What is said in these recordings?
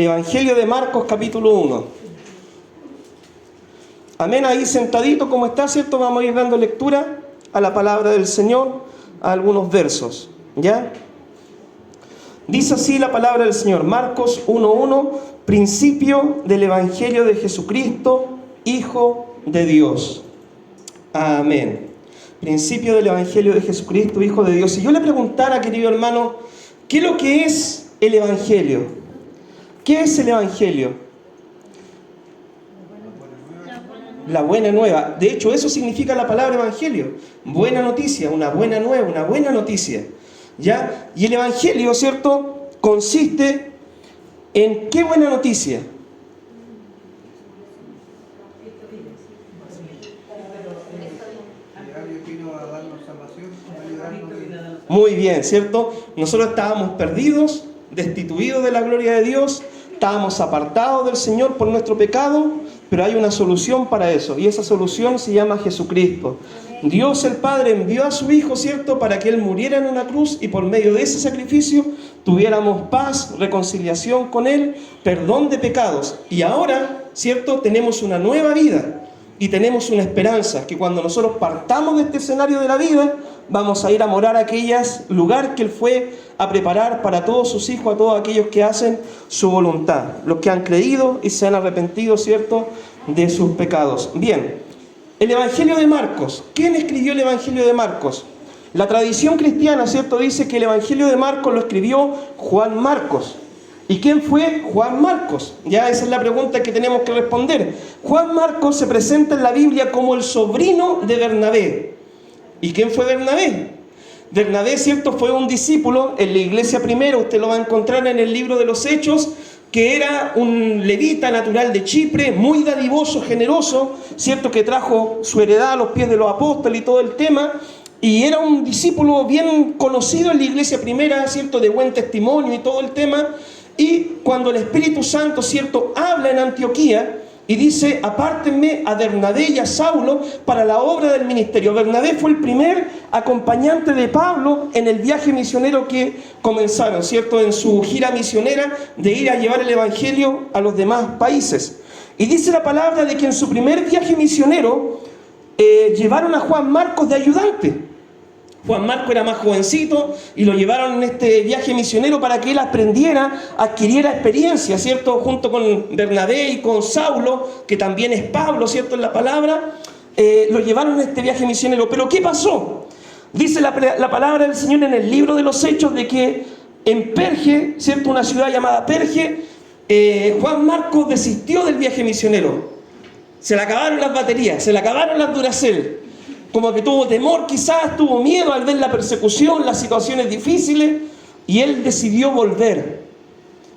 Evangelio de Marcos, capítulo 1. Amén, ahí sentadito como está, ¿cierto? Vamos a ir dando lectura a la palabra del Señor, a algunos versos, ¿ya? Dice así la palabra del Señor, Marcos 1:1, principio del Evangelio de Jesucristo, Hijo de Dios. Amén. Principio del Evangelio de Jesucristo, Hijo de Dios. Si yo le preguntara, querido hermano, ¿qué es lo que es el Evangelio? ¿Qué es el Evangelio? La buena nueva. De hecho, eso significa la palabra Evangelio. Buena noticia, una buena nueva, una buena noticia. ¿Ya? Y el Evangelio, ¿cierto?, consiste en ¿qué buena noticia? Muy bien, ¿cierto? Nosotros estábamos perdidos, destituidos de la gloria de Dios, estábamos apartados del Señor por nuestro pecado, pero hay una solución para eso, y esa solución se llama Jesucristo. Dios el Padre envió a su Hijo, ¿cierto?, para que Él muriera en una cruz y por medio de ese sacrificio tuviéramos paz, reconciliación con Él, perdón de pecados. Y ahora, ¿cierto?, tenemos una nueva vida y tenemos una esperanza, que cuando nosotros partamos de este escenario de la vida, vamos a ir a morar a aquellos lugares que Él fue a preparar para todos sus hijos, a todos aquellos que hacen su voluntad, los que han creído y se han arrepentido, ¿cierto?, de sus pecados. Bien, el Evangelio de Marcos. ¿Quién escribió el Evangelio de Marcos? La tradición cristiana, ¿cierto?, dice que el Evangelio de Marcos lo escribió Juan Marcos. ¿Y quién fue Juan Marcos? Ya esa es la pregunta que tenemos que responder. Juan Marcos se presenta en la Biblia como el sobrino de Bernabé. ¿Y quién fue Bernabé? Bernabé, ¿cierto?, fue un discípulo en la iglesia primero, usted lo va a encontrar en el libro de los Hechos, que era un levita natural de Chipre, muy dadivoso, generoso, ¿cierto?, que trajo su heredad a los pies de los apóstoles y todo el tema, y era un discípulo bien conocido en la iglesia primera, ¿cierto?, de buen testimonio y todo el tema. Y cuando el Espíritu Santo, ¿cierto?, habla en Antioquía y dice, apártenme a Bernabé y a Saulo para la obra del ministerio. Bernabé fue el primer acompañante de Pablo en el viaje misionero que comenzaron, ¿cierto?, en su gira misionera de ir a llevar el Evangelio a los demás países. Y dice la palabra de que en su primer viaje misionero llevaron a Juan Marcos de ayudante. Juan Marcos era más jovencito y lo llevaron en este viaje misionero para que él aprendiera, adquiriera experiencia, ¿cierto?, junto con Bernabé y con Saulo, que también es Pablo, ¿cierto?, en la palabra, lo llevaron en este viaje misionero. ¿Pero qué pasó? Dice la palabra del Señor en el libro de los Hechos de que en Perge, ¿cierto?, una ciudad llamada Perge, Juan Marcos desistió del viaje misionero. Se le acabaron las baterías, se le acabaron las Duracell. Como que tuvo temor, quizás tuvo miedo al ver la persecución, las situaciones difíciles, y él decidió volver.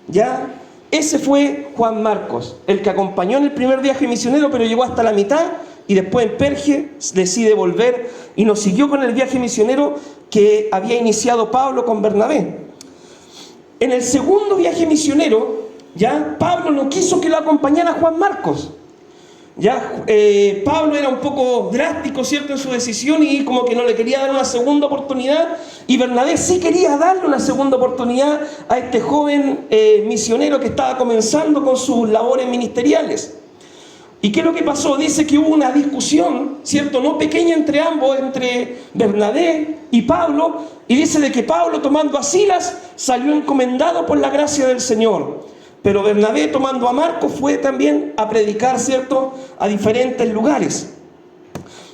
¿Ya? Ese fue Juan Marcos, el que acompañó en el primer viaje misionero, pero llegó hasta la mitad, y después en Perge decide volver, y nos siguió con el viaje misionero que había iniciado Pablo con Bernabé. En el segundo viaje misionero, ya, Pablo no quiso que lo acompañara Juan Marcos. Ya, Pablo era un poco drástico, ¿cierto?, en su decisión y como que no le quería dar una segunda oportunidad, y Bernabé sí quería darle una segunda oportunidad a este joven misionero que estaba comenzando con sus labores ministeriales. ¿Y qué es lo que pasó? Dice que hubo una discusión, ¿cierto?, no pequeña entre ambos, entre Bernabé y Pablo, y dice de que Pablo, tomando a Silas, salió encomendado por la gracia del Señor. Pero Bernabé, tomando a Marcos, fue también a predicar, ¿cierto?, a diferentes lugares.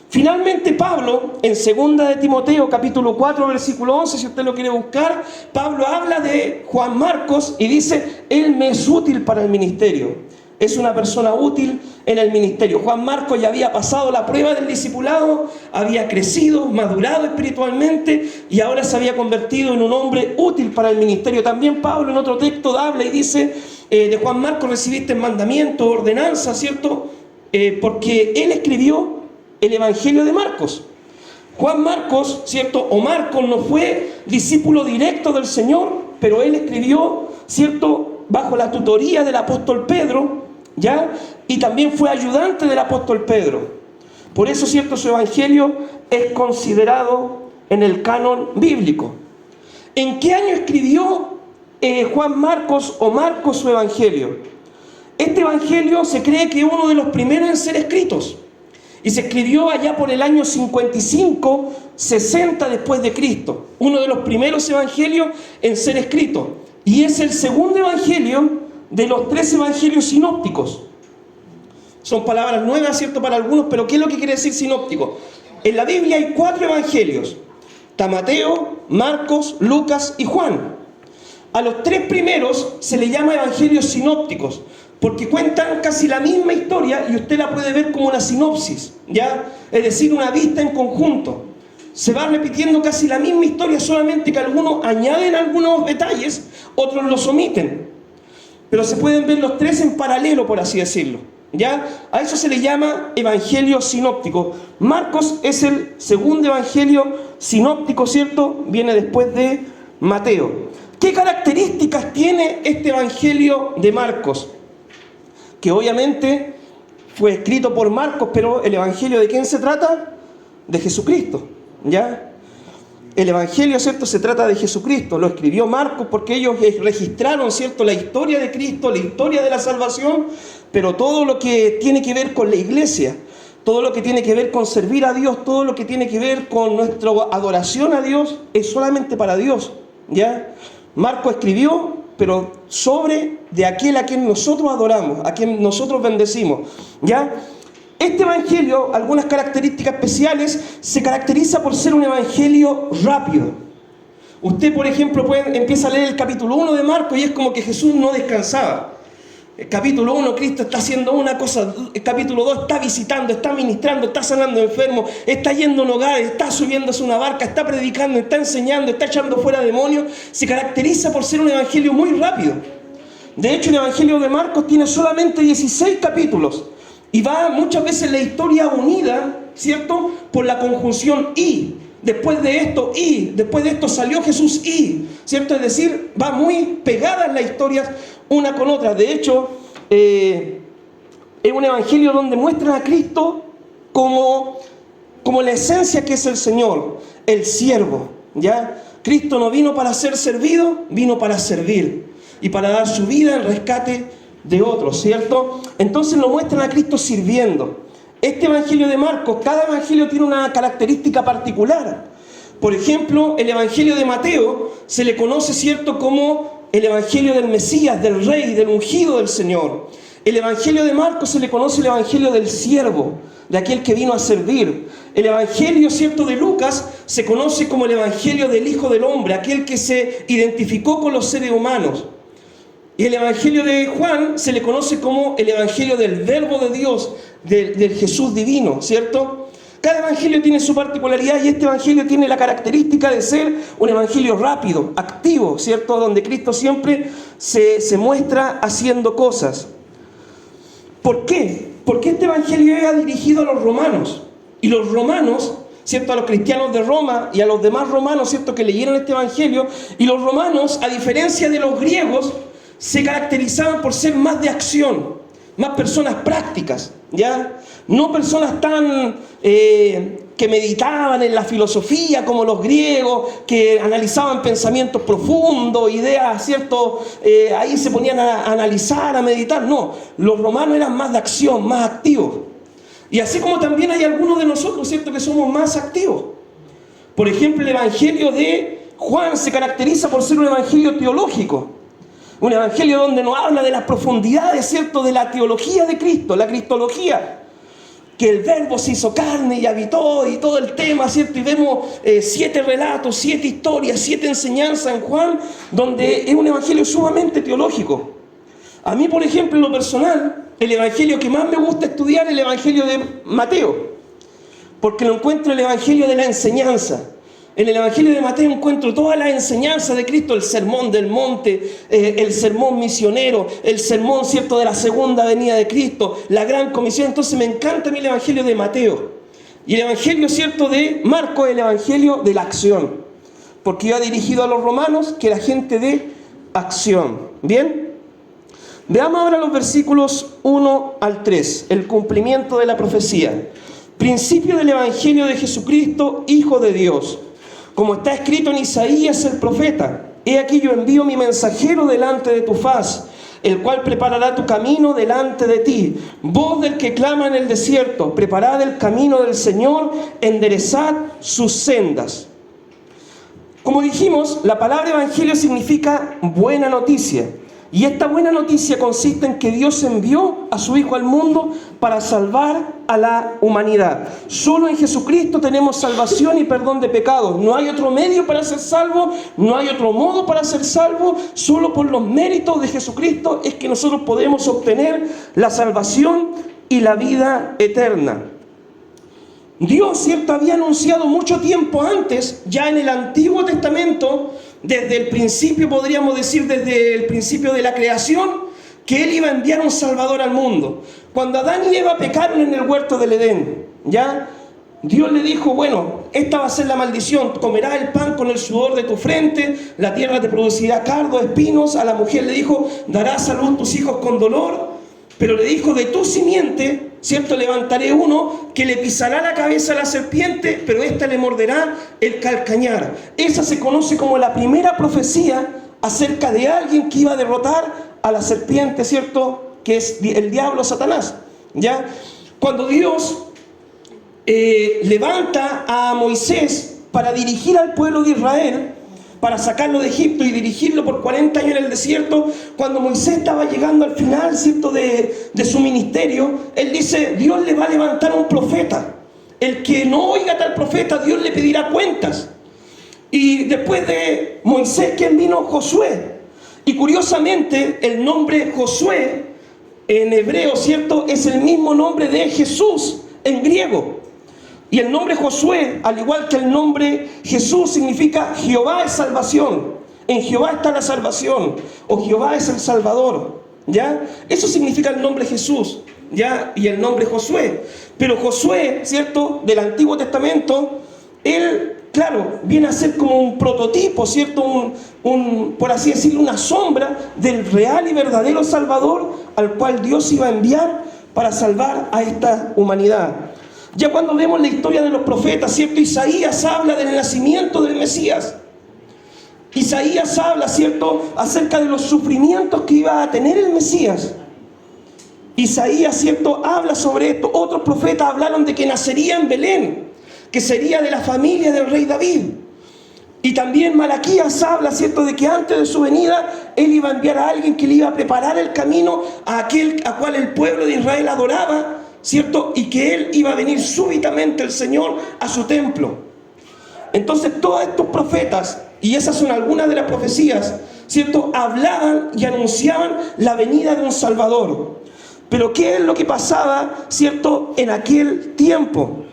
Finalmente Pablo, en 2 de Timoteo, capítulo 4, versículo 11, si usted lo quiere buscar, Pablo habla de Juan Marcos y dice, él me es útil para el ministerio. Es una persona útil en el ministerio. Juan Marcos ya había pasado la prueba del discipulado, había crecido, madurado espiritualmente y ahora se había convertido en un hombre útil para el ministerio. También Pablo en otro texto habla y dice, de Juan Marcos recibiste mandamiento, ordenanza, ¿cierto? Porque él escribió el Evangelio de Marcos. Juan Marcos, ¿cierto?, o Marcos no fue discípulo directo del Señor, pero él escribió, ¿cierto?, bajo la tutoría del apóstol Pedro, ¿ya? Y también fue ayudante del apóstol Pedro. Por eso, ¿cierto?, su Evangelio es considerado en el canon bíblico. ¿En qué año escribió Juan Marcos o Marcos su evangelio. Este evangelio se cree que es uno de los primeros en ser escritos y se escribió allá por el año 55, 60 después de Cristo. Uno de los primeros evangelios en ser escrito y es el segundo evangelio de los 3 evangelios sinópticos. Son palabras nuevas, ¿cierto?, para algunos, pero ¿qué es lo que quiere decir sinóptico? En la Biblia hay 4 evangelios: está Mateo, Marcos, Lucas y Juan. A los 3 primeros se le llama evangelios sinópticos, porque cuentan casi la misma historia y usted la puede ver como una sinopsis, ¿ya? Es decir, una vista en conjunto. Se va repitiendo casi la misma historia, solamente que algunos añaden algunos detalles, otros los omiten. Pero se pueden ver los 3 en paralelo, por así decirlo, ¿ya? A eso se le llama evangelio sinóptico. Marcos es el segundo evangelio sinóptico, ¿cierto? Viene después de Mateo. ¿Qué características tiene este evangelio de Marcos? Que obviamente fue escrito por Marcos, pero el evangelio ¿de quién se trata? De Jesucristo, ¿ya? El evangelio, ¿cierto?, se trata de Jesucristo. Lo escribió Marcos porque ellos registraron, ¿cierto?, la historia de Cristo, la historia de la salvación, pero todo lo que tiene que ver con la iglesia, todo lo que tiene que ver con servir a Dios, todo lo que tiene que ver con nuestra adoración a Dios, es solamente para Dios, ¿ya? Marcos escribió, pero sobre de aquel a quien nosotros adoramos, a quien nosotros bendecimos, ¿ya? Este evangelio, algunas características especiales, se caracteriza por ser un evangelio rápido. Usted, por ejemplo, empieza a leer el capítulo 1 de Marcos y es como que Jesús no descansaba. El capítulo 1, Cristo está haciendo una cosa. El capítulo 2, está visitando, está ministrando, está sanando enfermos, está yendo a un hogar, está subiéndose a una barca, está predicando, está enseñando, está echando fuera demonios. Se caracteriza por ser un evangelio muy rápido. De hecho, el evangelio de Marcos tiene solamente 16 capítulos. Y va muchas veces la historia unida, ¿cierto?, por la conjunción y. Después de esto salió Jesús y, ¿cierto? Es decir, va muy pegadas las historias una con otra. De hecho, es un evangelio donde muestran a Cristo como la esencia que es el Señor, el siervo, ¿ya? Cristo no vino para ser servido, vino para servir y para dar su vida en rescate de otros, ¿cierto? Entonces lo muestran a Cristo sirviendo. Este evangelio de Marcos, cada evangelio tiene una característica particular. Por ejemplo, el evangelio de Mateo se le conoce, ¿cierto?, como el evangelio del Mesías, del Rey, del ungido del Señor. El evangelio de Marcos se le conoce el evangelio del siervo, de aquel que vino a servir. El evangelio, ¿cierto?, de Lucas se conoce como el evangelio del Hijo del Hombre, aquel que se identificó con los seres humanos. Y el evangelio de Juan se le conoce como el evangelio del Verbo de Dios, del Jesús divino, ¿cierto? Cada evangelio tiene su particularidad y este evangelio tiene la característica de ser un evangelio rápido, activo, ¿cierto? Donde Cristo siempre se muestra haciendo cosas. ¿Por qué? Porque este evangelio era dirigido a los romanos. Y los romanos, ¿cierto?, a los cristianos de Roma y a los demás romanos, ¿cierto?, que leyeron este evangelio. Y los romanos, a diferencia de los griegos, se caracterizaban por ser más de acción, más personas prácticas, ¿ya? No personas tan que meditaban en la filosofía como los griegos, que analizaban pensamientos profundos, ideas, ¿cierto? Ahí se ponían a analizar, a meditar. No, los romanos eran más de acción, más activos. Y así como también hay algunos de nosotros, ¿cierto?, que somos más activos. Por ejemplo, el evangelio de Juan se caracteriza por ser un evangelio teológico. Un evangelio donde nos habla de las profundidades, ¿cierto?, de la teología de Cristo, la cristología. Que el Verbo se hizo carne y habitó y todo el tema, ¿cierto? Y vemos 7 relatos, 7 historias, 7 enseñanzas en Juan, donde es un evangelio sumamente teológico. A mí, por ejemplo, en lo personal, el evangelio que más me gusta estudiar es el evangelio de Mateo, porque lo encuentro el evangelio de la enseñanza. En el evangelio de Mateo encuentro toda la enseñanza de Cristo, el sermón del monte, el sermón misionero, el sermón, ¿cierto?, de la segunda venida de Cristo, la gran comisión. Entonces me encanta a mí el evangelio de Mateo. Y el evangelio, ¿cierto?, de Marcos es el evangelio de la acción, porque iba dirigido a los romanos, que era gente de acción. ¿Bien? Veamos ahora los versículos 1 al 3, el cumplimiento de la profecía. Principio del evangelio de Jesucristo, Hijo de Dios. Como está escrito en Isaías el profeta: He aquí yo envío mi mensajero delante de tu faz, el cual preparará tu camino delante de ti. Voz del que clama en el desierto, preparad el camino del Señor, enderezad sus sendas. Como dijimos, la palabra evangelio significa buena noticia. Y esta buena noticia consiste en que Dios envió a su Hijo al mundo para salvar a la humanidad. Solo en Jesucristo tenemos salvación y perdón de pecados. No hay otro medio para ser salvo, no hay otro modo para ser salvo. Solo por los méritos de Jesucristo es que nosotros podemos obtener la salvación y la vida eterna. Dios, ¿cierto?, había anunciado mucho tiempo antes, ya en el Antiguo Testamento, desde el principio, podríamos decir, desde el principio de la creación, que Él iba a enviar un Salvador al mundo. Cuando Adán y Eva pecaron en el huerto del Edén, ¿ya? Dios le dijo, bueno, esta va a ser la maldición, comerás el pan con el sudor de tu frente, la tierra te producirá cardos, espinos. A la mujer le dijo, darás a luz tus hijos con dolor, pero le dijo, de tu simiente, ¿cierto?, levantaré uno que le pisará la cabeza a la serpiente, pero ésta le morderá el calcañar. Esa se conoce como la primera profecía acerca de alguien que iba a derrotar a la serpiente, ¿cierto?, que es el diablo, Satanás, ¿ya? Cuando Dios levanta a Moisés para dirigir al pueblo de Israel, para sacarlo de Egipto y dirigirlo por 40 años en el desierto, cuando Moisés estaba llegando al final, ¿cierto?, de su ministerio, él dice, Dios le va a levantar un profeta. El que no oiga a tal profeta, Dios le pedirá cuentas. Y después de Moisés, ¿quién vino? Josué. Y curiosamente, el nombre Josué, en hebreo, ¿cierto?, es el mismo nombre de Jesús en griego. Y el nombre Josué, al igual que el nombre Jesús, significa Jehová es salvación. En Jehová está la salvación. O Jehová es el Salvador, ¿ya? Eso significa el nombre Jesús, ¿ya? Y el nombre Josué. Pero Josué, ¿cierto?, del Antiguo Testamento, él, claro, viene a ser como un prototipo, ¿cierto?, por así decirlo, una sombra del real y verdadero Salvador al cual Dios iba a enviar para salvar a esta humanidad. Ya cuando vemos la historia de los profetas, ¿cierto?, Isaías habla del nacimiento del Mesías. Isaías habla, ¿cierto?, acerca de los sufrimientos que iba a tener el Mesías. Isaías, ¿cierto?, habla sobre esto. Otros profetas hablaron de que nacería en Belén, que sería de la familia del rey David. Y también Malaquías habla, ¿cierto?, de que antes de su venida, Él iba a enviar a alguien que le iba a preparar el camino a aquel a cual el pueblo de Israel adoraba, ¿cierto?, y que Él iba a venir súbitamente, el Señor, a su templo. Entonces todos estos profetas, y esas son algunas de las profecías, ¿cierto?, hablaban y anunciaban la venida de un Salvador. Pero ¿qué es lo que pasaba, ¿cierto?, en aquel tiempo?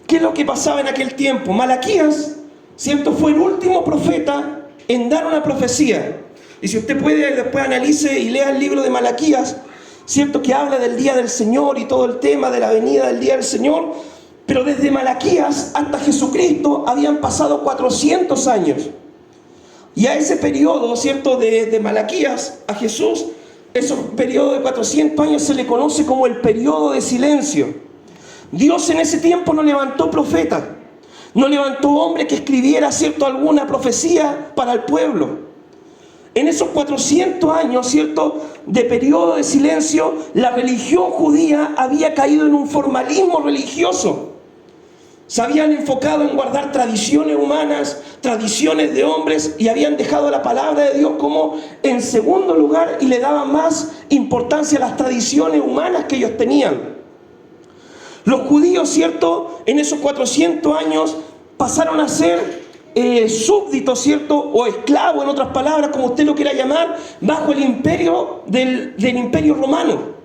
¿Qué es lo que pasaba en aquel tiempo? Malaquías, ¿cierto?, fue el último profeta en dar una profecía. Y si usted puede, después analice y lea el libro de Malaquías, ¿cierto?, que habla del día del Señor y todo el tema de la venida del día del Señor. Pero desde Malaquías hasta Jesucristo habían pasado 400 años. Y a ese periodo, ¿cierto?, de Malaquías a Jesús, ese periodo de 400 años se le conoce como el periodo de silencio. Dios en ese tiempo no levantó profetas, no levantó hombre que escribiera, ¿cierto?, alguna profecía para el pueblo. En esos 400 años, ¿cierto?, de periodo de silencio, la religión judía había caído en un formalismo religioso. Se habían enfocado en guardar tradiciones humanas, tradiciones de hombres, y habían dejado la palabra de Dios como en segundo lugar y le daban más importancia a las tradiciones humanas que ellos tenían. Los judíos, ¿cierto?, en esos 400 años pasaron a ser súbditos, ¿cierto?, o esclavos, en otras palabras, como usted lo quiera llamar, bajo el imperio del imperio romano.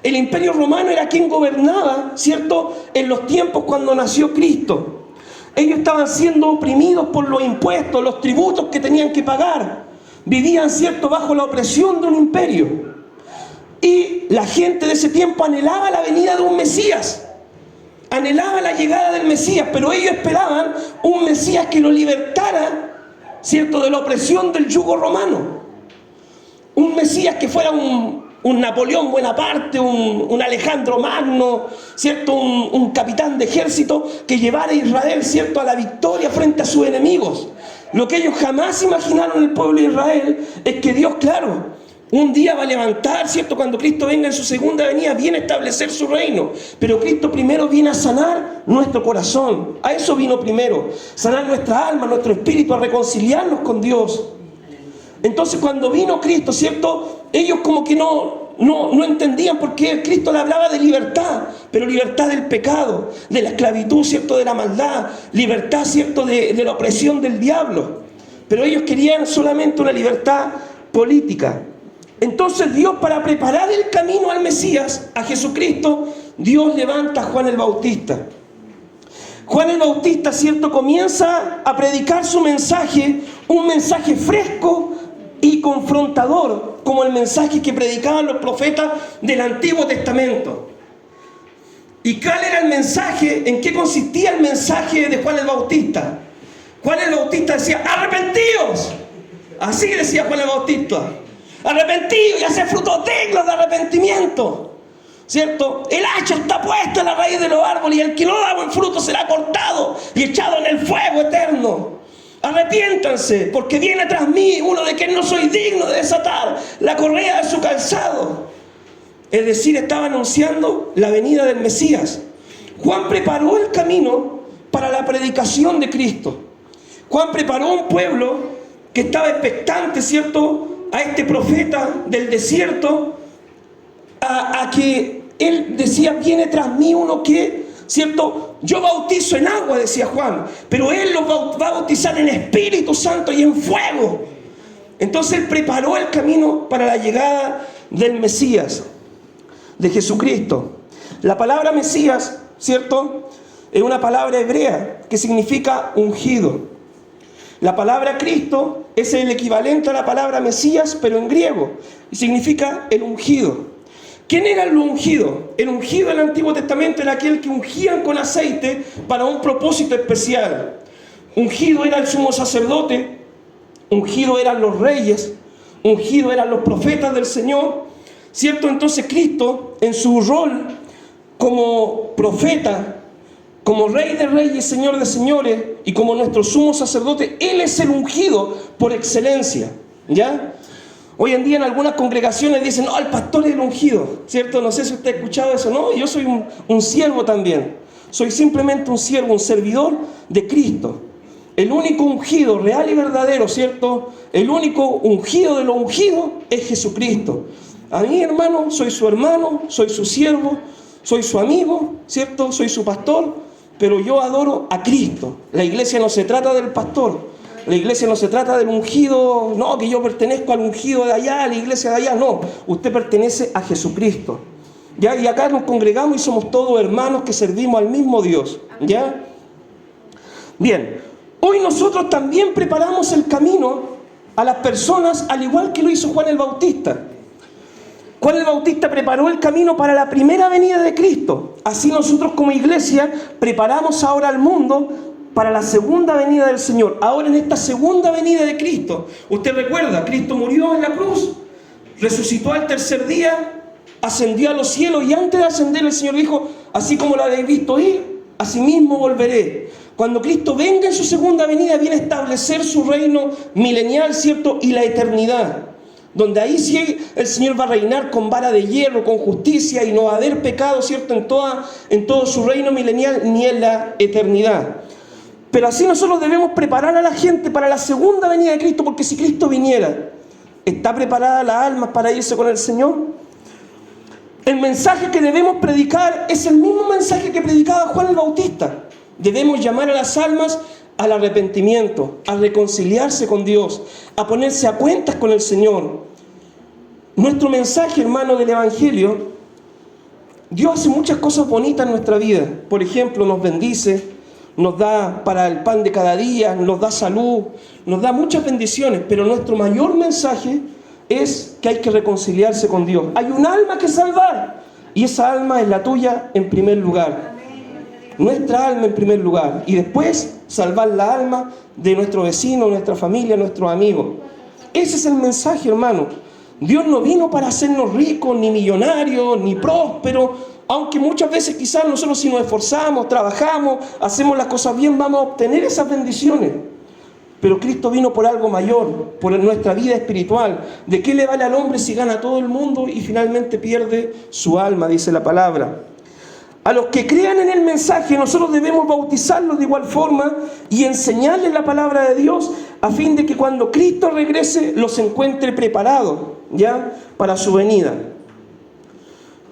El imperio romano era quien gobernaba, ¿cierto?, en los tiempos cuando nació Cristo. Ellos estaban siendo oprimidos por los impuestos, los tributos que tenían que pagar. Vivían, ¿cierto?, bajo la opresión de un imperio. Y la gente de ese tiempo anhelaba la venida de un Mesías. Anhelaba la llegada del Mesías, pero ellos esperaban un Mesías que los libertara, ¿cierto?, de la opresión del yugo romano. Un Mesías que fuera un Napoleón Bonaparte, un Alejandro Magno, ¿cierto?, un capitán de ejército que llevara a Israel, ¿cierto?, a la victoria frente a sus enemigos. Lo que ellos jamás imaginaron el pueblo de Israel es que Dios, claro, un día va a levantar, ¿cierto? Cuando Cristo venga en su segunda venida, viene a establecer su reino. Pero Cristo primero viene a sanar nuestro corazón. A eso vino primero. Sanar nuestra alma, nuestro espíritu, a reconciliarnos con Dios. Entonces cuando vino Cristo, ¿cierto? Ellos como que no entendían por qué Cristo le hablaba de libertad, pero libertad del pecado, de la esclavitud, ¿cierto? De la maldad, libertad, ¿cierto? De la opresión del diablo. Pero ellos querían solamente una libertad política. Entonces Dios, para preparar el camino al Mesías, a Jesucristo, Dios levanta a Juan el Bautista. Juan el Bautista, ¿cierto?, comienza a predicar su mensaje, un mensaje fresco y confrontador, como el mensaje que predicaban los profetas del Antiguo Testamento. ¿Y cuál era el mensaje? ¿En qué consistía el mensaje de Juan el Bautista? Juan el Bautista decía: arrepentíos. Así decía Juan el Bautista: arrepentidos y haced frutos dignos de arrepentimiento, ¿cierto? El hacha está puesta en la raíz de los árboles, y el que no da buen fruto será cortado y echado en el fuego eterno. Arrepiéntanse, porque viene tras mí uno de quien no soy digno de desatar la correa de su calzado. Es decir, estaba anunciando la venida del Mesías. Juan preparó el camino para la predicación de Cristo. Juan preparó un pueblo que estaba expectante, ¿cierto?, a este profeta del desierto, a que él decía: viene tras mí uno que, ¿cierto?, yo bautizo en agua, decía Juan, pero él los va a bautizar en Espíritu Santo y en fuego. Entonces él preparó el camino para la llegada del Mesías, de Jesucristo. La palabra Mesías, ¿cierto?, es una palabra hebrea que significa ungido. La palabra Cristo es el equivalente a la palabra Mesías, pero en griego, y significa el ungido. ¿Quién era el ungido? El ungido en el Antiguo Testamento era aquel que ungían con aceite para un propósito especial. Ungido era el sumo sacerdote, ungido eran los reyes, ungido eran los profetas del Señor, ¿cierto? Entonces Cristo, en su rol como profeta, como Rey de Reyes, Señor de Señores, y como nuestro sumo sacerdote, Él es el ungido por excelencia, ¿ya? Hoy en día en algunas congregaciones dicen: no, el pastor es el ungido, ¿cierto? No sé si usted ha escuchado eso. No, yo soy un siervo también. Soy simplemente un siervo, un servidor de Cristo. El único ungido real y verdadero, ¿cierto? El único ungido de lo ungido es Jesucristo. A mí, hermano, soy su hermano, soy su siervo, soy su amigo, ¿cierto? Soy su pastor. Pero yo adoro a Cristo. La iglesia no se trata del pastor. La iglesia no se trata del ungido. No, que yo pertenezco al ungido de allá, a la iglesia de allá. No, usted pertenece a Jesucristo, ¿ya? Y acá nos congregamos y somos todos hermanos que servimos al mismo Dios, ¿ya? Bien, hoy nosotros también preparamos el camino a las personas, al igual que lo hizo Juan el Bautista. Juan el Bautista preparó el camino para la primera venida de Cristo. Así nosotros como iglesia preparamos ahora al mundo para la segunda venida del Señor. Ahora en esta segunda venida de Cristo, usted recuerda, Cristo murió en la cruz, resucitó al tercer día, ascendió a los cielos, y antes de ascender el Señor dijo: así como lo habéis visto ir, así mismo volveré. Cuando Cristo venga en su segunda venida, viene a establecer su reino milenial, ¿cierto?, y la eternidad, donde ahí sí el Señor va a reinar con vara de hierro, con justicia, y no va a haber pecado, ¿cierto?, en todo su reino milenial ni en la eternidad. Pero así nosotros debemos preparar a la gente para la segunda venida de Cristo, porque si Cristo viniera, ¿está preparada la alma para irse con el Señor? El mensaje que debemos predicar es el mismo mensaje que predicaba Juan el Bautista. Debemos llamar a las almas al arrepentimiento, a reconciliarse con Dios, a ponerse a cuentas con el Señor. Nuestro mensaje, hermano, del Evangelio, Dios hace muchas cosas bonitas en nuestra vida. Por ejemplo, nos bendice, nos da para el pan de cada día, nos da salud, nos da muchas bendiciones, pero nuestro mayor mensaje es que hay que reconciliarse con Dios. Hay un alma que salvar, y esa alma es la tuya en primer lugar. Nuestra alma en primer lugar, y después salvar la alma de nuestro vecino, nuestra familia, nuestros amigos. Ese es el mensaje, hermano. Dios no vino para hacernos ricos, ni millonarios, ni prósperos, aunque muchas veces quizás nosotros, si nos esforzamos, trabajamos, hacemos las cosas bien, vamos a obtener esas bendiciones. Pero Cristo vino por algo mayor, por nuestra vida espiritual. ¿De qué le vale al hombre si gana todo el mundo y finalmente pierde su alma? Dice la palabra. A los que crean en el mensaje, nosotros debemos bautizarlos de igual forma y enseñarles la palabra de Dios, a fin de que cuando Cristo regrese los encuentre preparados, ¿ya?, para su venida.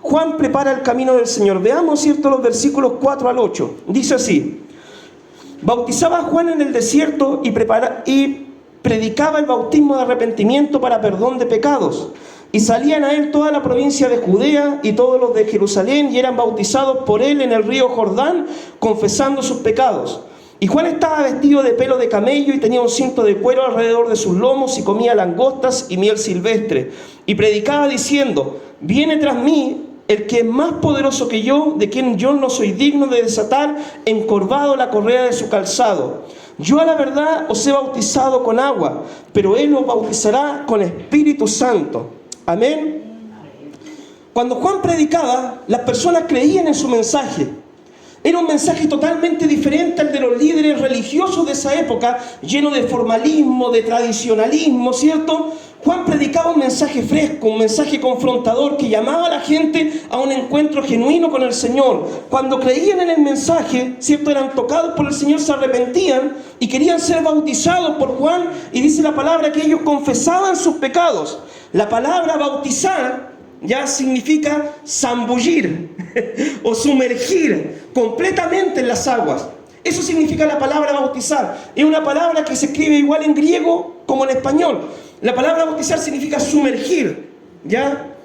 Juan prepara el camino del Señor. Veamos, ¿cierto?, los versículos 4 al 8. Dice así: bautizaba a Juan en el desierto y predicaba el bautismo de arrepentimiento para perdón de pecados. Y salían a él toda la provincia de Judea y todos los de Jerusalén, y eran bautizados por él en el río Jordán, confesando sus pecados. Y Juan estaba vestido de pelo de camello y tenía un cinto de cuero alrededor de sus lomos, y comía langostas y miel silvestre. Y predicaba diciendo: viene tras mí el que es más poderoso que yo, de quien yo no soy digno de desatar encorvado la correa de su calzado. Yo a la verdad os he bautizado con agua, pero él os bautizará con Espíritu Santo. Amén. Cuando Juan predicaba, las personas creían en su mensaje. Era un mensaje totalmente diferente al de los líderes religiosos de esa época, lleno de formalismo, de tradicionalismo, ¿cierto? Juan predicaba un mensaje fresco, un mensaje confrontador que llamaba a la gente a un encuentro genuino con el Señor. Cuando creían en el mensaje, ¿cierto?, eran tocados por el Señor, se arrepentían y querían ser bautizados por Juan, y dice la palabra que ellos confesaban sus pecados. La palabra bautizar ya significa zambullir o sumergir completamente en las aguas. Eso significa la palabra bautizar. Es una palabra que se escribe igual en griego como en español. La palabra bautizar significa sumergir, ¿ya?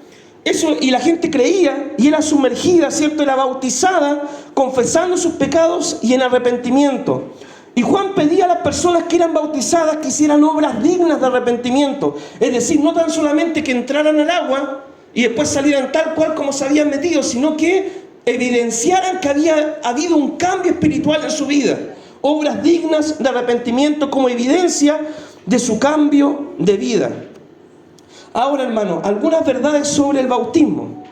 Eso, y la gente creía y era sumergida, ¿cierto? Era bautizada, confesando sus pecados y en arrepentimiento. Y Juan pedía a las personas que eran bautizadas que hicieran obras dignas de arrepentimiento. Es decir, no tan solamente que entraran al agua y después salieran tal cual como se habían metido, sino que evidenciaran que había habido un cambio espiritual en su vida. Obras dignas de arrepentimiento como evidencia de su cambio de vida. Ahora, hermano, algunas verdades sobre el bautismo.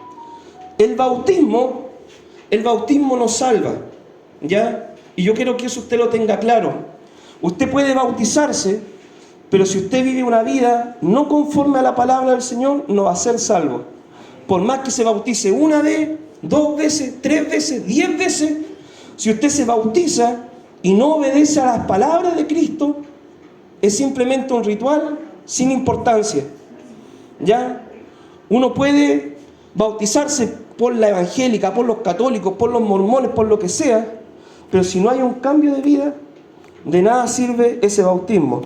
El bautismo nos salva, ¿ya? Y yo quiero que eso usted lo tenga claro. Usted puede bautizarse, pero si usted vive una vida no conforme a la palabra del Señor, no va a ser salvo. Por más que se bautice una vez, 2 veces, 3 veces, 10 veces, si usted se bautiza y no obedece a las palabras de Cristo, es simplemente un ritual sin importancia, ¿ya? Uno puede bautizarse por la evangélica, por los católicos, por los mormones, por lo que sea, pero si no hay un cambio de vida, de nada sirve ese bautismo.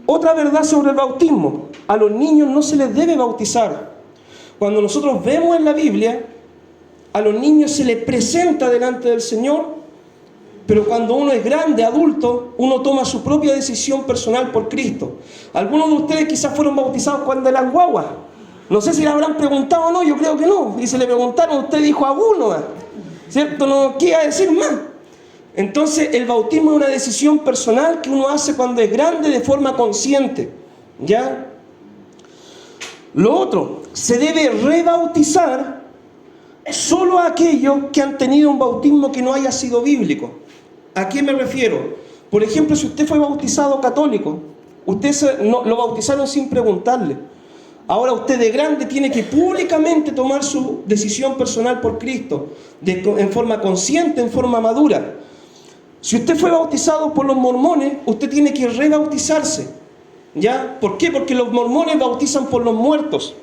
Otra verdad sobre el bautismo: a los niños no se les debe bautizar. Cuando nosotros vemos en la Biblia, a los niños se les presenta delante del Señor, pero cuando uno es grande, adulto, uno toma su propia decisión personal por Cristo. Algunos de ustedes quizás fueron bautizados cuando eran guaguas. No sé si le habrán preguntado o no, yo creo que no. Y se le preguntaron, usted dijo alguno, ¿cierto? No quiere decir más. Entonces, el bautismo es una decisión personal que uno hace cuando es grande de forma consciente, ¿ya? Lo otro, se debe rebautizar solo a aquellos que han tenido un bautismo que no haya sido bíblico. ¿A qué me refiero? Por ejemplo, si usted fue bautizado católico, lo bautizaron sin preguntarle. Ahora usted de grande tiene que públicamente tomar su decisión personal por Cristo, en forma consciente, en forma madura. Si usted fue bautizado por los mormones, usted tiene que rebautizarse, ¿ya? ¿Por qué? Porque los mormones bautizan por los muertos.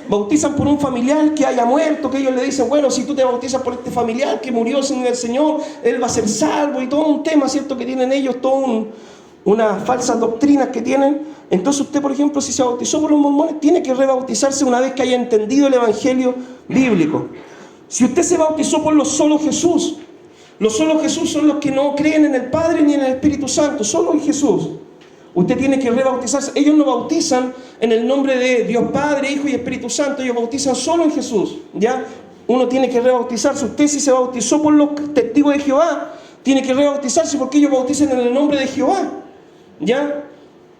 Bautizan por un familiar que haya muerto, que ellos le dicen, bueno, si tú te bautizas por este familiar que murió sin el Señor, él va a ser salvo, y todo un tema, ¿cierto?, que tienen ellos, unas falsas doctrinas que tienen. Entonces usted, por ejemplo, si se bautizó por los mormones, tiene que rebautizarse una vez que haya entendido el evangelio bíblico. Si usted se bautizó por los solo Jesús, los solo Jesús son los que no creen en el Padre ni en el Espíritu Santo, solo en Jesús. Usted tiene que rebautizarse. Ellos no bautizan en el nombre de Dios Padre, Hijo y Espíritu Santo. Ellos bautizan solo en Jesús, ¿ya? Uno tiene que rebautizarse. Usted, si se bautizó por los testigos de Jehová, tiene que rebautizarse porque ellos bautizan en el nombre de Jehová, ¿ya?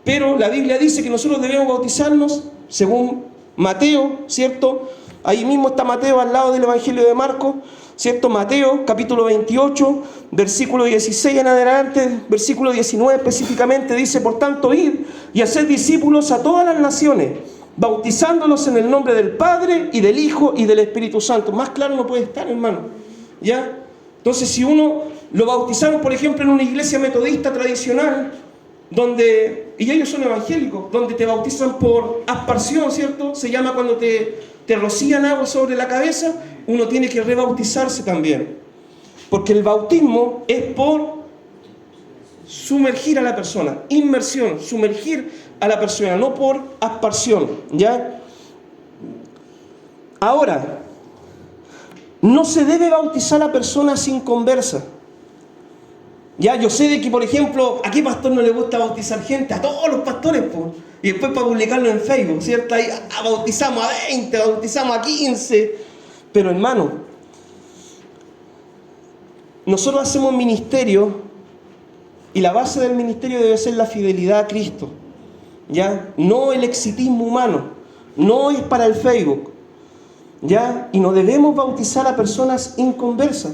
Pero la Biblia dice que nosotros debemos bautizarnos según Mateo, ¿cierto? Ahí mismo está Mateo al lado del Evangelio de Marcos. ¿cierto? Mateo capítulo 28, versículo 16 en adelante, versículo 19 específicamente dice: por tanto, id y haced discípulos a todas las naciones, bautizándolos en el nombre del Padre y del Hijo y del Espíritu Santo. Más claro no puede estar, hermano. ¿Ya? Entonces, si uno lo bautizaron, por ejemplo, en una iglesia metodista tradicional, y ellos son evangélicos, donde te bautizan por aspersión, ¿cierto? Se llama cuando te rocían agua sobre la cabeza, uno tiene que rebautizarse también. Porque el bautismo es por sumergir a la persona, inmersión, sumergir a la persona, no por aspersión, ¿ya? Ahora, no se debe bautizar a personas sin conversa. Ya, yo sé de que, por ejemplo, ¿a qué pastor no le gusta bautizar gente? A todos los pastores, pues. Y después para publicarlo en Facebook, ¿cierto? Ahí bautizamos a 20, bautizamos a 15. Pero hermano, nosotros hacemos ministerio y la base del ministerio debe ser la fidelidad a Cristo. ¿Ya? No el exitismo humano, no es para el Facebook. ¿Ya? Y no debemos bautizar a personas inconversas.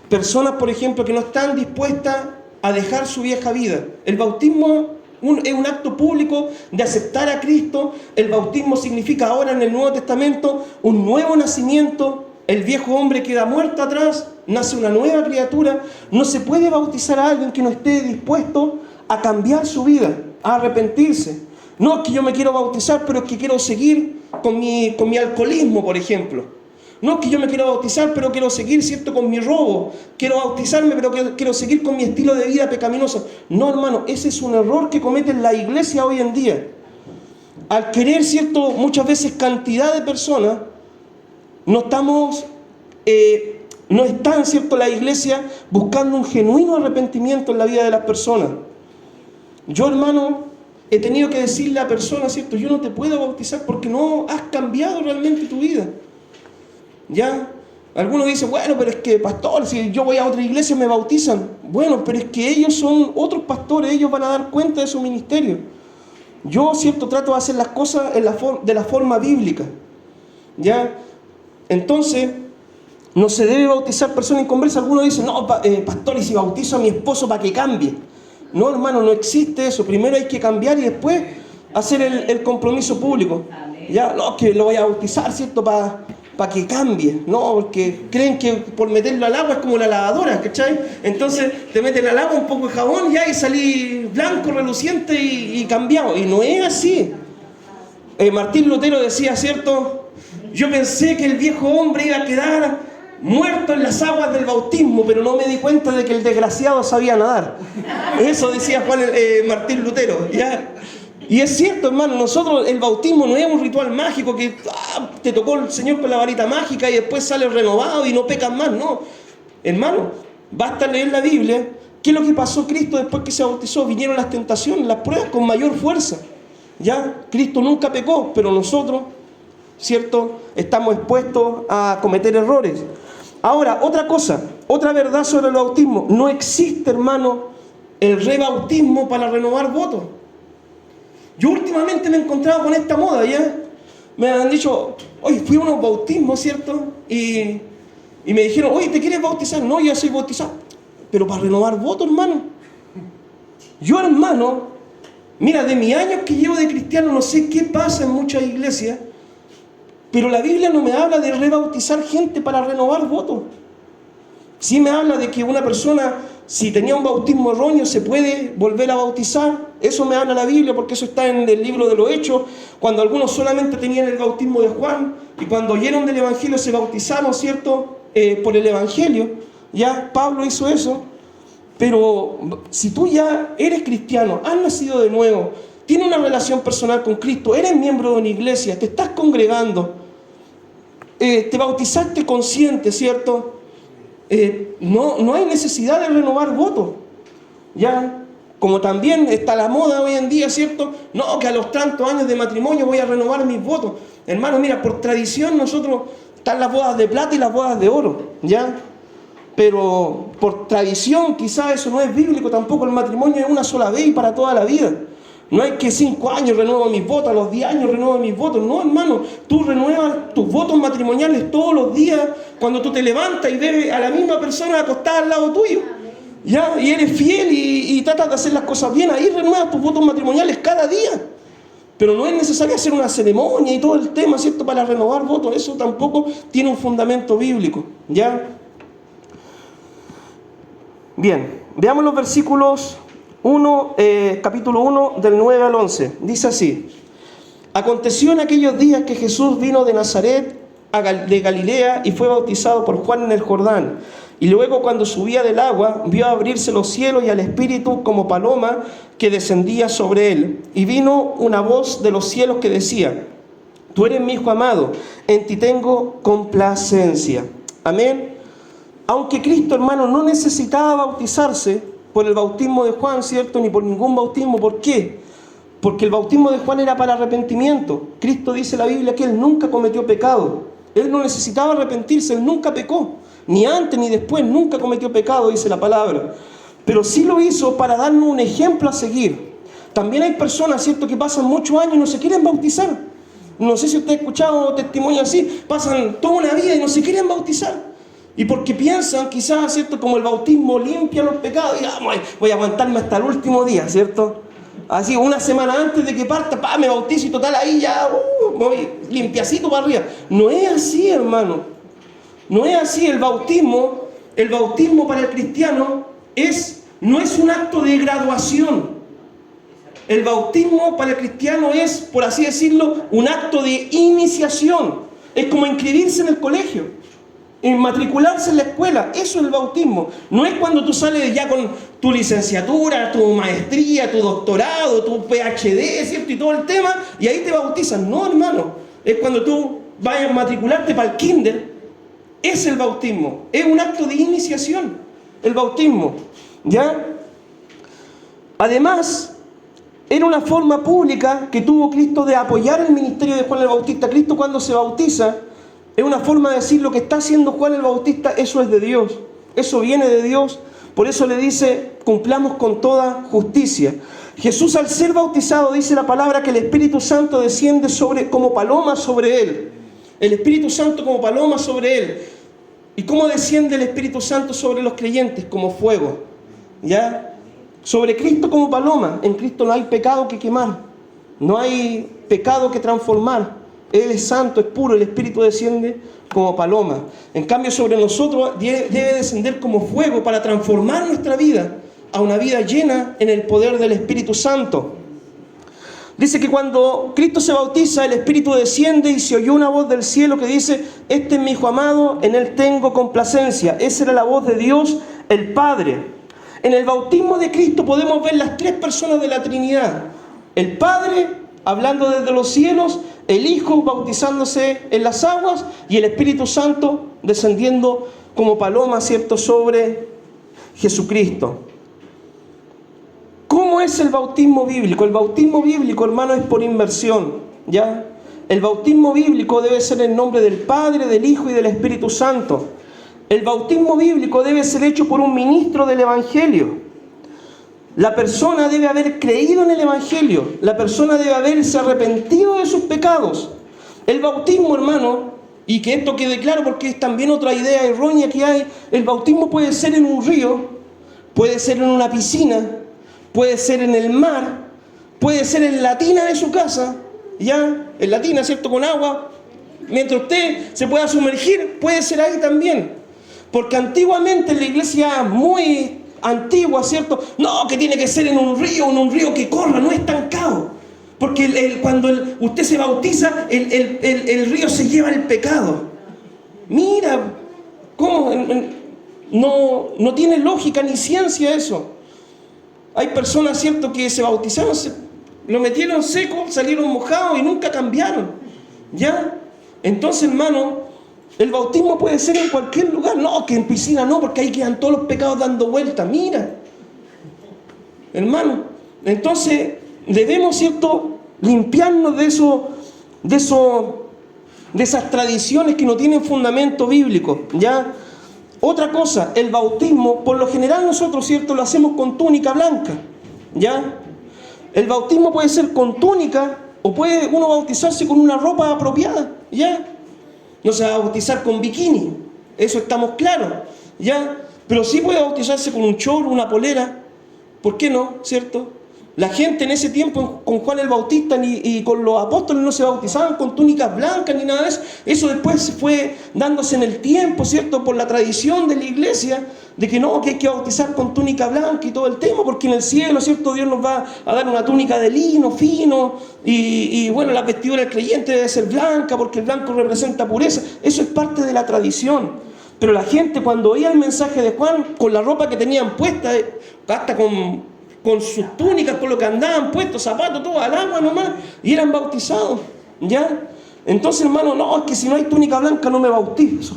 Personas, por ejemplo, que no están dispuestas a dejar su vieja vida. El bautismo es un acto público de aceptar a Cristo. El bautismo significa ahora en el Nuevo Testamento un nuevo nacimiento. El viejo hombre queda muerto atrás, nace una nueva criatura. No se puede bautizar a alguien que no esté dispuesto a cambiar su vida, a arrepentirse. No es que yo me quiero bautizar, pero es que quiero seguir con mi alcoholismo, por ejemplo. No es que yo me quiero bautizar, pero quiero seguir, ¿cierto?, con mi robo. Quiero bautizarme, pero quiero seguir con mi estilo de vida pecaminoso. No, hermano, ese es un error que comete la iglesia hoy en día. Al querer, ¿cierto?, muchas veces cantidad de personas, no están, ¿cierto?, la iglesia buscando un genuino arrepentimiento en la vida de las personas. Yo, hermano, he tenido que decirle a personas, ¿cierto?, yo no te puedo bautizar porque no has cambiado realmente tu vida. ¿Ya? Algunos dicen, bueno, pero es que, pastor, si yo voy a otra iglesia me bautizan. Bueno, pero es que ellos son otros pastores, ellos van a dar cuenta de su ministerio. Yo, ¿cierto?, trato de hacer las cosas de la forma bíblica. ¿Ya? Entonces, no se debe bautizar personas inconversas. Algunos dicen, no, pastor, y si bautizo a mi esposo para que cambie. No, hermano, no existe eso. Primero hay que cambiar y después hacer el compromiso público. ¿Ya? No, que lo voy a bautizar, ¿cierto?, para que cambie, ¿no? Porque creen que por meterlo al agua es como la lavadora, ¿cachai? Entonces te meten al agua un poco de jabón ya y salí blanco, reluciente y cambiado. Y no es así. Martín Lutero decía, ¿cierto? Yo pensé que el viejo hombre iba a quedar muerto en las aguas del bautismo, pero no me di cuenta de que el desgraciado sabía nadar. Eso decía Martín Lutero, ¿ya? Y es cierto, hermano, nosotros el bautismo no es un ritual mágico que te tocó el Señor con la varita mágica y después sales renovado y no pecas más, no. Hermano, basta leer la Biblia. ¿Qué es lo que pasó Cristo después que se bautizó? Vinieron las tentaciones, las pruebas con mayor fuerza. Ya, Cristo nunca pecó, pero nosotros, ¿cierto?, estamos expuestos a cometer errores. Ahora, otra cosa, otra verdad sobre el bautismo. No existe, hermano, el rebautismo para renovar votos. Yo últimamente me he encontrado con esta moda, ¿ya? Me han dicho, oye, fui a unos bautismos, ¿cierto? Y me dijeron, oye, ¿te quieres bautizar? No, yo ya soy bautizado. Pero para renovar votos, hermano. Yo, hermano, mira, de mis años que llevo de cristiano, no sé qué pasa en muchas iglesias, pero la Biblia no me habla de rebautizar gente para renovar votos. Sí me habla de que una persona, si tenía un bautismo erróneo, se puede volver a bautizar. Eso me habla la Biblia, porque eso está en el libro de los Hechos, cuando algunos solamente tenían el bautismo de Juan, y cuando oyeron del Evangelio se bautizaron, ¿cierto?, por el Evangelio. Ya Pablo hizo eso. Pero si tú ya eres cristiano, has nacido de nuevo, tienes una relación personal con Cristo, eres miembro de una iglesia, te estás congregando, te bautizaste consciente, ¿cierto?, no hay necesidad de renovar votos. Ya, como también está la moda hoy en día, ¿cierto? No, que a los tantos años de matrimonio voy a renovar mis votos. Hermano, mira, por tradición nosotros están las bodas de plata y las bodas de oro, ¿ya? Pero por tradición quizás eso no es bíblico tampoco. El matrimonio es una sola vez y para toda la vida. No hay que 5 años renuevo mis votos, a los 10 años renuevo mis votos. No, hermano, tú renuevas tus votos matrimoniales todos los días cuando tú te levantas y ves a la misma persona acostada al lado tuyo. ¿Ya? Y eres fiel y tratas de hacer las cosas bien. Ahí renuevas tus votos matrimoniales cada día. Pero no es necesario hacer una ceremonia y todo el tema, ¿cierto?, para renovar votos. Eso tampoco tiene un fundamento bíblico. ¿Ya? Bien, veamos los versículos capítulo 1, del 9 al 11. Dice así: Aconteció en aquellos días que Jesús vino de Nazaret de Galilea y fue bautizado por Juan en el Jordán. Y luego, cuando subía del agua, vio abrirse los cielos y al Espíritu como paloma que descendía sobre él. Y vino una voz de los cielos que decía: Tú eres mi Hijo amado, en ti tengo complacencia. Amén. Aunque Cristo, hermano, no necesitaba bautizarse por el bautismo de Juan, ¿cierto?, ni por ningún bautismo. ¿Por qué? Porque el bautismo de Juan era para arrepentimiento. Cristo dice en la Biblia que Él nunca cometió pecado. Él no necesitaba arrepentirse, Él nunca pecó. Ni antes ni después, nunca cometió pecado, dice la palabra. Pero sí lo hizo para darnos un ejemplo a seguir. También hay personas, ¿cierto?, que pasan muchos años y no se quieren bautizar. No sé si usted ha escuchado testimonios así. Pasan toda una vida y no se quieren bautizar. Y porque piensan, quizás, ¿cierto?, como el bautismo limpia los pecados. Y voy a aguantarme hasta el último día, ¿cierto? Así, una semana antes de que parta, me bautizo y total, ahí ya voy limpiacito para arriba. No es así, hermano. No es así. El bautismo para el cristiano no es un acto de graduación. El bautismo para el cristiano es, por así decirlo, un acto de iniciación. Es como inscribirse en el colegio, matricularse en la escuela. Eso es el bautismo. No es cuando tú sales ya con tu licenciatura, tu maestría, tu doctorado, tu PhD, ¿cierto?, y todo el tema, y ahí te bautizan. No, hermano. Es cuando tú vayas a matricularte para el kinder. Es el bautismo. Es un acto de iniciación, el bautismo. ¿Ya? Además, era una forma pública que tuvo Cristo de apoyar el ministerio de Juan el Bautista. Cristo, cuando se bautiza, es una forma de decir: lo que está haciendo Juan el Bautista, eso es de Dios, eso viene de Dios. Por eso le dice: cumplamos con toda justicia. Jesús, al ser bautizado, dice la palabra que el Espíritu Santo desciende como paloma sobre él. El Espíritu Santo como paloma sobre él. ¿Y cómo desciende el Espíritu Santo sobre los creyentes? Como fuego. ¿Ya? Sobre Cristo como paloma. En Cristo no hay pecado que quemar, no hay pecado que transformar. Él es santo, es puro, el Espíritu desciende como paloma. En cambio, sobre nosotros debe descender como fuego para transformar nuestra vida a una vida llena en el poder del Espíritu Santo. Dice que cuando Cristo se bautiza, el Espíritu desciende y se oyó una voz del cielo que dice: Este es mi Hijo amado, en él tengo complacencia. Esa era la voz de Dios, el Padre. En el bautismo de Cristo podemos ver las tres personas de la Trinidad. El Padre hablando desde los cielos, el Hijo bautizándose en las aguas y el Espíritu Santo descendiendo como paloma, ¿cierto?, sobre Jesucristo. ¿Cómo es el bautismo bíblico? El bautismo bíblico, hermano, es por inmersión, ¿ya? El bautismo bíblico debe ser en nombre del Padre, del Hijo y del Espíritu Santo. El bautismo bíblico debe ser hecho por un ministro del Evangelio. La persona debe haber creído en el Evangelio. La persona debe haberse arrepentido de sus pecados. El bautismo, hermano, y que esto quede claro porque es también otra idea errónea que hay, el bautismo puede ser en un río, puede ser en una piscina, puede ser en el mar, puede ser en la tina de su casa, ya, en la tina, ¿cierto?, con agua. Mientras usted se pueda sumergir, puede ser ahí también. Porque antiguamente en la iglesia muy antigua, ¿cierto? No, que tiene que ser en un río que corra, no estancado. Porque cuando usted se bautiza, el río se lleva el pecado. Mira, ¿cómo? No tiene lógica ni ciencia eso. Hay personas, ¿cierto?, que se bautizaron, lo metieron seco, salieron mojados y nunca cambiaron. ¿Ya? Entonces, hermano, el bautismo puede ser en cualquier lugar. No, que en piscina no, porque ahí quedan todos los pecados dando vueltas. Mira, hermano, entonces debemos, ¿cierto?, limpiarnos de esas tradiciones que no tienen fundamento bíblico, ¿ya? Otra cosa, el bautismo, por lo general nosotros, ¿cierto?, lo hacemos con túnica blanca, ¿ya? El bautismo puede ser con túnica o puede uno bautizarse con una ropa apropiada, ¿ya? No se va a bautizar con bikini, eso estamos claros, ¿ya? Pero sí puede bautizarse con un chorro, una polera, ¿por qué no? ¿Cierto? La gente en ese tiempo con Juan el Bautista y con los apóstoles no se bautizaban con túnicas blancas ni nada de eso. Eso después se fue dándose en el tiempo, ¿cierto? Por la tradición de la iglesia, de que no, que hay que bautizar con túnica blanca y todo el tema, porque en el cielo, ¿cierto? Dios nos va a dar una túnica de lino fino y bueno, la vestidura del creyente debe ser blanca porque el blanco representa pureza. Eso es parte de la tradición. Pero la gente cuando oía el mensaje de Juan, con la ropa que tenían puesta, hasta con sus túnicas, con lo que andaban puestos, zapatos, todo al agua nomás, y eran bautizados, ¿ya? Entonces, hermano, no, es que si no hay túnica blanca no me bautizo.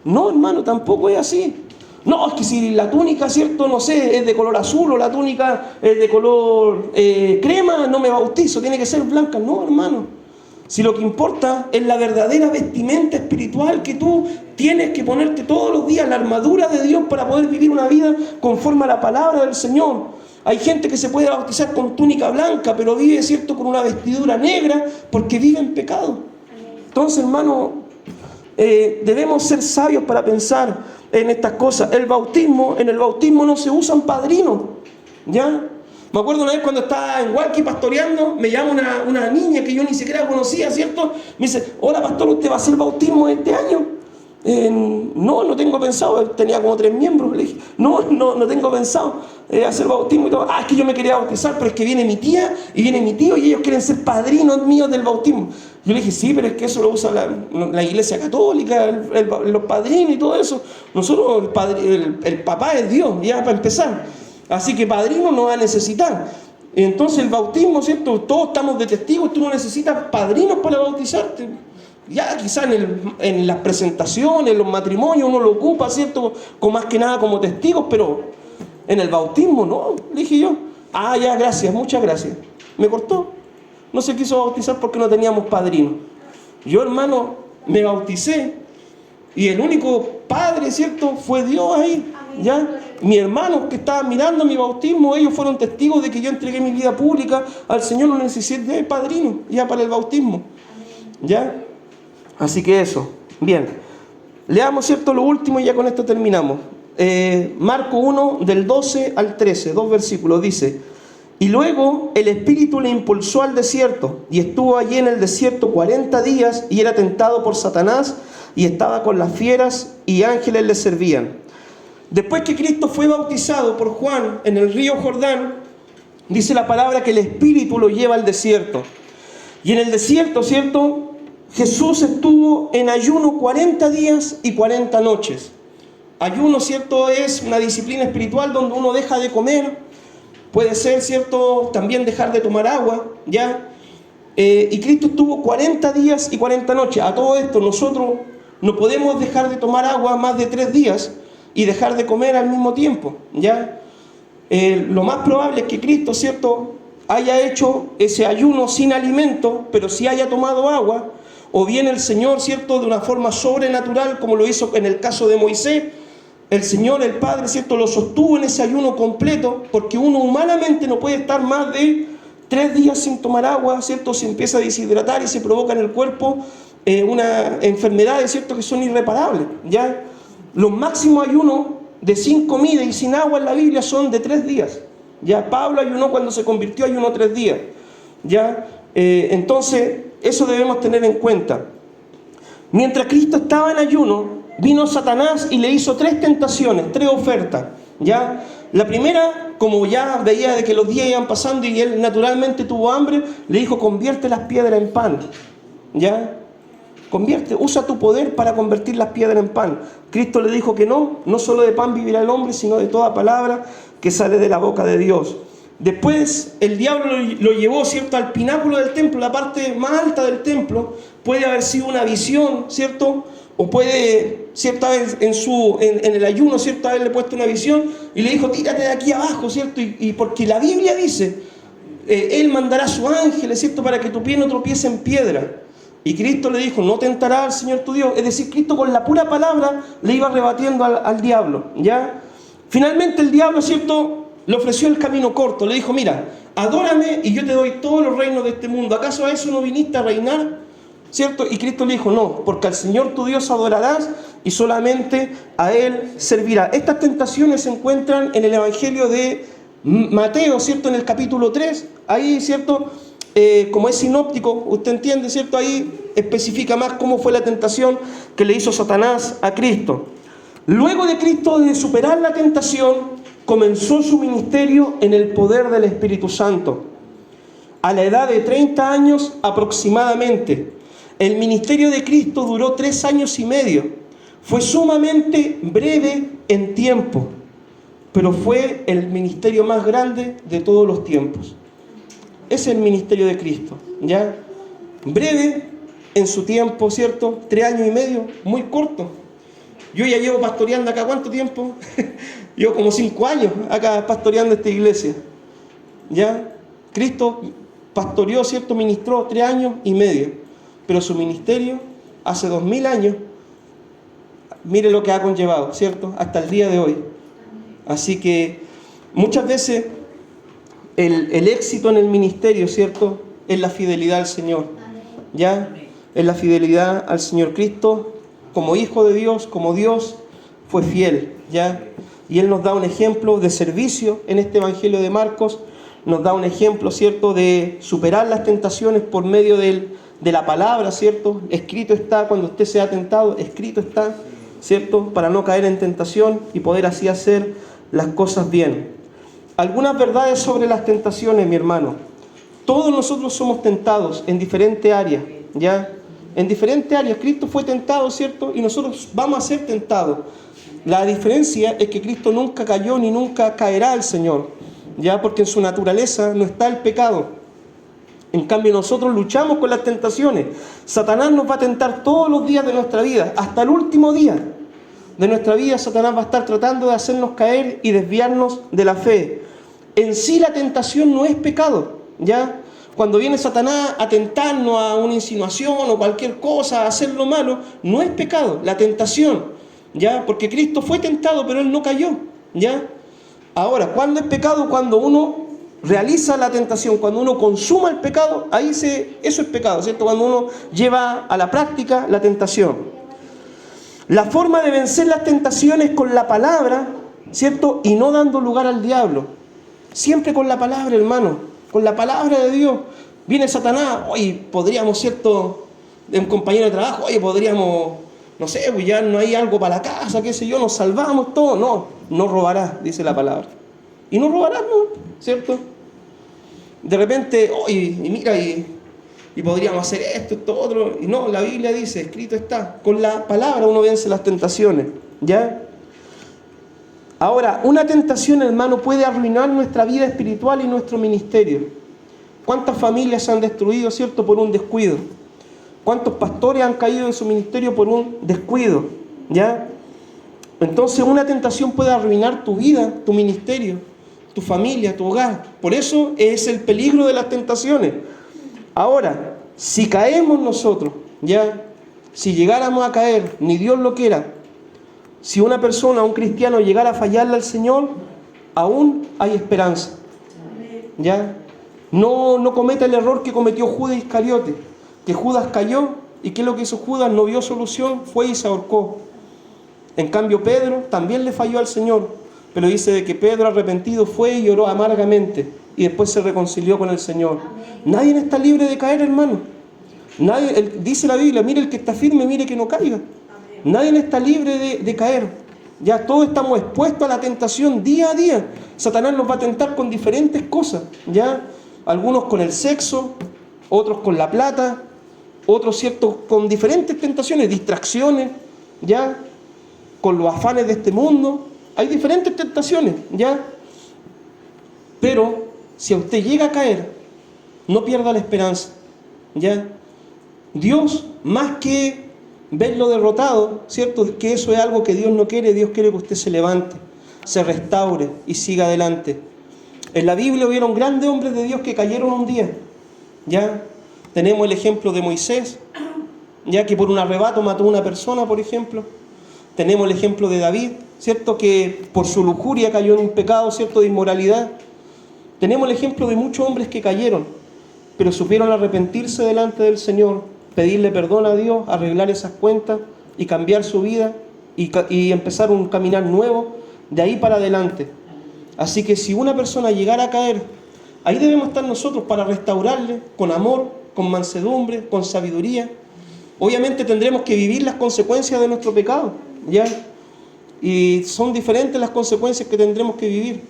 No, hermano, tampoco es así. No, es que si la túnica, ¿cierto? No sé, es de color azul o la túnica es de color crema, no me bautizo, tiene que ser blanca. No, hermano. Si lo que importa es la verdadera vestimenta espiritual que tú tienes que ponerte todos los días, la armadura de Dios para poder vivir una vida conforme a la palabra del Señor. Hay gente que se puede bautizar con túnica blanca, pero vive, ¿cierto?, con una vestidura negra porque vive en pecado. Entonces, hermano, debemos ser sabios para pensar en estas cosas. En el bautismo no se usan padrinos, ¿ya? Me acuerdo una vez cuando estaba en Hualqui pastoreando, me llama una niña que yo ni siquiera conocía, ¿cierto? Me dice, hola pastor, ¿usted va a hacer bautismo este año? No tengo pensado, tenía como 3 miembros. Le dije, no tengo pensado hacer bautismo y todo. Es que yo me quería bautizar, pero es que viene mi tía y viene mi tío y ellos quieren ser padrinos míos del bautismo. Yo le dije, sí, pero es que eso lo usa la iglesia católica, los padrinos y todo eso. Nosotros, el papá es Dios, ya para empezar. Así que padrino no va a necesitar. Entonces el bautismo, ¿cierto? Todos estamos de testigos, tú no necesitas padrinos para bautizarte. Ya quizás en las presentaciones, en los matrimonios uno lo ocupa, ¿cierto? Con más que nada como testigos, pero en el bautismo no, le dije yo. Ya, gracias, muchas gracias. Me cortó. No se quiso bautizar porque no teníamos padrino. Yo, hermano, me bauticé y el único padre, ¿cierto? Fue Dios ahí, ¿ya? Mis hermanos que estaban mirando mi bautismo, ellos fueron testigos de que yo entregué mi vida pública al Señor, no necesité padrino ya para el bautismo, ¿ya? Así que eso, bien. Leamos, ¿cierto?, lo último y ya con esto terminamos. Marcos 1, del 12 al 13, 2 versículos, dice: y luego el Espíritu le impulsó al desierto, y estuvo allí en el desierto 40 días, y era tentado por Satanás, y estaba con las fieras, y ángeles le servían. Después que Cristo fue bautizado por Juan en el río Jordán, dice la palabra que el Espíritu lo lleva al desierto. Y en el desierto, ¿cierto?, Jesús estuvo en ayuno 40 días y 40 noches. Ayuno, ¿cierto?, es una disciplina espiritual donde uno deja de comer. Puede ser, ¿cierto?, también dejar de tomar agua, ¿ya? Y Cristo estuvo 40 días y 40 noches. A todo esto, nosotros no podemos dejar de tomar agua más de 3 días y dejar de comer al mismo tiempo, ¿ya? Lo más probable es que Cristo, ¿cierto?, haya hecho ese ayuno sin alimento, pero sí haya tomado agua. O bien el Señor, ¿cierto?, de una forma sobrenatural, como lo hizo en el caso de Moisés, el Señor, el Padre, ¿cierto?, lo sostuvo en ese ayuno completo, porque uno humanamente no puede estar más de 3 días sin tomar agua, ¿cierto? Se empieza a deshidratar y se provoca en el cuerpo una enfermedades, ¿cierto?, que son irreparables, ¿ya? Los máximos ayunos de sin comida y sin agua en la Biblia son de 3 días, ¿ya? Pablo ayunó cuando se convirtió, ayunó 3 días, ¿ya? Entonces, eso debemos tener en cuenta. Mientras Cristo estaba en ayuno, vino Satanás y le hizo 3 tentaciones, 3 ofertas, ¿ya? La primera, como ya veía de que los días iban pasando y él naturalmente tuvo hambre, le dijo: convierte las piedras en pan, ¿ya? Usa tu poder para convertir las piedras en pan. Cristo le dijo que no solo de pan vivirá el hombre, sino de toda palabra que sale de la boca de Dios. Después el diablo lo llevó, ¿cierto?, al pináculo del templo, la parte más alta del templo. Puede haber sido una visión, ¿cierto?, o puede, cierta vez en el ayuno, ¿cierto?, haberle puesto una visión y le dijo: tírate de aquí abajo, ¿cierto? Y porque la Biblia dice, Él mandará a sus ángeles, ¿cierto?, para que tu pie no tropiece en piedra. Y Cristo le dijo: no tentará al Señor tu Dios. Es decir, Cristo con la pura palabra le iba rebatiendo al diablo, ¿ya? Finalmente el diablo, ¿cierto?, Le ofreció el camino corto, le dijo, mira, adórame y yo te doy todos los reinos de este mundo. ¿Acaso a eso no viniste a reinar? ¿Cierto? Y Cristo le dijo, no, porque al Señor tu Dios adorarás y solamente a Él servirás. Estas tentaciones se encuentran en el Evangelio de Mateo, ¿cierto? En el capítulo 3, ahí, ¿cierto? Como es sinóptico, usted entiende, ¿cierto? Ahí especifica más cómo fue la tentación que le hizo Satanás a Cristo. Luego de Cristo, de superar la tentación, comenzó su ministerio en el poder del Espíritu Santo. A la edad de 30 años aproximadamente, el ministerio de Cristo duró 3 años y medio. Fue sumamente breve en tiempo, pero fue el ministerio más grande de todos los tiempos. Ese es el ministerio de Cristo, ¿ya? Breve en su tiempo, ¿cierto? 3 años y medio, muy corto. Yo ya llevo pastoreando acá, ¿cuánto tiempo? Llevo como 5 años acá pastoreando esta iglesia, ¿ya? Cristo pastoreó, ¿cierto? Ministró 3 años y medio, pero su ministerio hace 2000 años, mire lo que ha conllevado, ¿cierto? Hasta el día de hoy. Así que muchas veces el éxito en el ministerio, ¿cierto? Es la fidelidad al Señor, ¿ya? Es la fidelidad al Señor. Cristo, como Hijo de Dios, como Dios, fue fiel, ¿ya? Y Él nos da un ejemplo de servicio en este Evangelio de Marcos, nos da un ejemplo, ¿cierto?, de superar las tentaciones por medio de la palabra, ¿cierto? Escrito está, cuando usted sea tentado, escrito está, ¿cierto?, para no caer en tentación y poder así hacer las cosas bien. Algunas verdades sobre las tentaciones, mi hermano. Todos nosotros somos tentados en diferentes áreas, ¿ya? En diferentes áreas. Cristo fue tentado, ¿cierto? Y nosotros vamos a ser tentados. La diferencia es que Cristo nunca cayó ni nunca caerá el Señor, ¿ya? Porque en su naturaleza no está el pecado. En cambio, nosotros luchamos con las tentaciones. Satanás nos va a tentar todos los días de nuestra vida, hasta el último día de nuestra vida. Satanás va a estar tratando de hacernos caer y desviarnos de la fe. En sí la tentación no es pecado, ¿ya? Cuando viene Satanás a tentarnos a una insinuación o cualquier cosa, a hacer lo malo, no es pecado, la tentación, ¿ya? Porque Cristo fue tentado, pero Él no cayó, ¿ya? Ahora, ¿cuándo es pecado? Cuando uno realiza la tentación, cuando uno consuma el pecado, eso es pecado, ¿cierto? Cuando uno lleva a la práctica la tentación. La forma de vencer las tentaciones con la palabra, ¿cierto? Y no dando lugar al diablo. Siempre con la palabra, hermano, con la palabra de Dios. Viene Satanás, oye, podríamos, ¿cierto? Un compañero de trabajo, oye, podríamos, no sé, pues ya no hay algo para la casa, qué sé yo, nos salvamos todos. No, no robarás, dice la palabra. Y no robarás, ¿no? ¿Cierto? De repente, oye, y mira, y podríamos hacer esto, otro. Y no, la Biblia dice, escrito está, con la palabra uno vence las tentaciones, ¿ya? Ahora, una tentación, hermano, puede arruinar nuestra vida espiritual y nuestro ministerio. ¿Cuántas familias se han destruido, cierto, por un descuido? ¿Cuántos pastores han caído en su ministerio por un descuido? ¿Ya? Entonces, una tentación puede arruinar tu vida, tu ministerio, tu familia, tu hogar. Por eso es el peligro de las tentaciones. Ahora, si caemos nosotros, ¿ya? Si llegáramos a caer, ni Dios lo quiera, si una persona, un cristiano, llegara a fallarle al Señor, aún hay esperanza, ¿ya? No cometa el error que cometió Judas Iscariote, que Judas cayó, y ¿qué es lo que hizo Judas? No vio solución, fue y se ahorcó. En cambio, Pedro también le falló al Señor, pero dice de que Pedro arrepentido fue y lloró amargamente, y después se reconcilió con el Señor. Nadie está libre de caer, hermano. Nadie, dice la Biblia, mire el que está firme, mire que no caiga. Nadie está libre de caer. Ya todos estamos expuestos a la tentación día a día. Satanás nos va a tentar con diferentes cosas, ¿ya? Algunos con el sexo, otros con la plata, otros, ¿cierto?, con diferentes tentaciones, distracciones, ¿ya? Con los afanes de este mundo. Hay diferentes tentaciones, ¿ya? Pero si a usted llega a caer, no pierda la esperanza, ¿ya? Dios, más que verlo derrotado, ¿cierto? Que eso es algo que Dios no quiere. Dios quiere que usted se levante, se restaure y siga adelante. En la Biblia hubieron grandes hombres de Dios que cayeron un día, ¿ya? Tenemos el ejemplo de Moisés, ya que por un arrebato mató a una persona, por ejemplo. Tenemos el ejemplo de David, ¿cierto? Que por su lujuria cayó en un pecado, ¿cierto? De inmoralidad. Tenemos el ejemplo de muchos hombres que cayeron, pero supieron arrepentirse delante del Señor, pedirle perdón a Dios, arreglar esas cuentas y cambiar su vida y empezar un caminar nuevo de ahí para adelante. Así que si una persona llegara a caer, ahí debemos estar nosotros para restaurarle con amor, con mansedumbre, con sabiduría. Obviamente tendremos que vivir las consecuencias de nuestro pecado, ¿ya? Y son diferentes las consecuencias que tendremos que vivir.